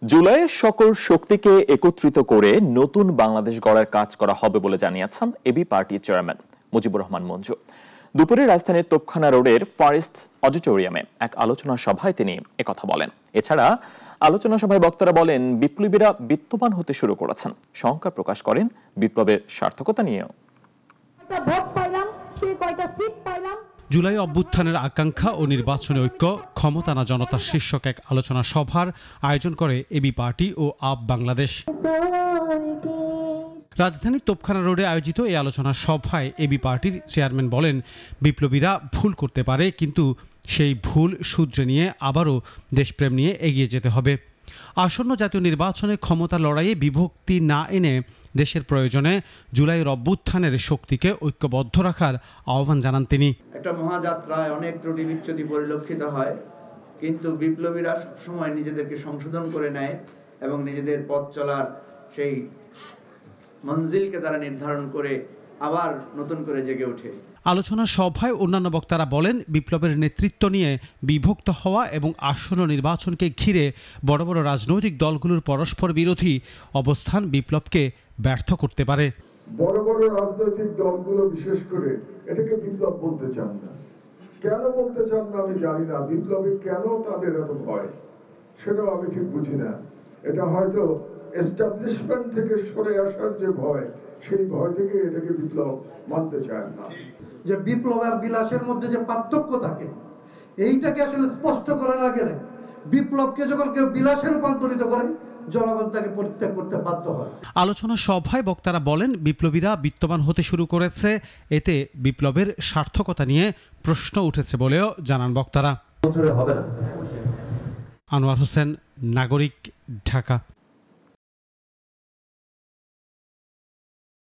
জুলাইয়ে সকল শক্তিকে একত্রিত করে নতুন বাংলাদেশ গড়ার কাজ করা হবে বলে জানিয়েছেন এবি পার্টির চেয়ারম্যান মুজিবুর রহমান মঞ্জু। দুপুরে রাজধানীর তোপখানা রোডের ফরেস্ট অডিটোরিয়ামে এক আলোচনা সভায় তিনি একথা বলেন। এছাড়া আলোচনা সভায় বক্তারা বলেন, বিপ্লবীরা বিত্তবান হতে শুরু করেছেন। শঙ্কা প্রকাশ করেন বিপ্লবের সার্থকতা নিয়েও। জুলাই অভ্যুত্থানের আকাঙ্ক্ষা ও নির্বাচনী ঐক্য ক্ষমতানা জনতার শীর্ষক এক আলোচনা সভার আয়োজন করে এবি পার্টি ও আপ বাংলাদেশ। রাজধানীর তোপখানা রোডে আয়োজিত এই আলোচনা সভায় এবি পার্টির চেয়ারম্যান বলেন, বিপ্লবীরা ভুল করতে পারে, কিন্তু সেই ভুল শুধরে নিয়ে আবারও দেশপ্রেম নিয়ে এগিয়ে যেতে হবে। আসন্ন জাতীয় নির্বাচনে ক্ষমতা লড়াইয়ে বিভক্তি না এনে দেশের প্রয়োজনে জুলাইয়ের অভ্যুত্থানের শক্তিকে ঐক্যবদ্ধ রাখার আহ্বান জানান তিনি। একটা মহাযাত্রায় অনেক ত্রুটি বিচ্যুতি পরিলক্ষিত হয়, কিন্তু বিপ্লবীরা সবসময় নিজেদেরকে সংশোধন করে নেয় এবং নিজেদের পথ চলার সেই মঞ্জিলকে তারা নির্ধারণ করে আবার নতুন করে জেগে ওঠে। আলোচনা সভায় অন্যান্য বক্তারা বলেন, বিপ্লবের নেতৃত্ব নিয়ে বিভক্ত হওয়া এবং আসন্ন নির্বাচনকে ঘিরে বড় বড় রাজনৈতিক দলগুলোর পরস্পর বিরোধী অবস্থান বিপ্লবকে ব্যর্থ করতে পারে। বড় বড় রাজনৈতিক দলগুলো বিশেষ করে এটাকে বিপ্লব বলতে চান না। কেন বলতে চান না আমি জানি না। বিপ্লবে কেন তাদের এত ভয় সেটাও আমি ঠিক বুঝি না। এটা হয়তো এস্টাবলিশমেন্ট থেকে সরে আসার যে ভয়, সেই ভয় থেকে এটাকে বিপ্লব মানতে চায় না। যে বিপ্লব আর বিলাসের মধ্যে যে পার্থক্য থাকে, এইটাকে আসলে স্পষ্ট করা না গেলে বিপ্লবকে যখন কেউ বিলাসে রূপান্তরিত করে, জনগণ তাকে পরিত্যাগ করতে বাধ্য হয়। আলোচনা সভায় বক্তারা বলেন, বিপ্লবীরা বিত্তবান হতে শুরু করেছে, এতে বিপ্লবের সার্থকতা নিয়ে প্রশ্ন উঠেছে বলেও জানান বক্তারা। হবে না। আনোয়ার হোসেন, নাগরিক, ঢাকা।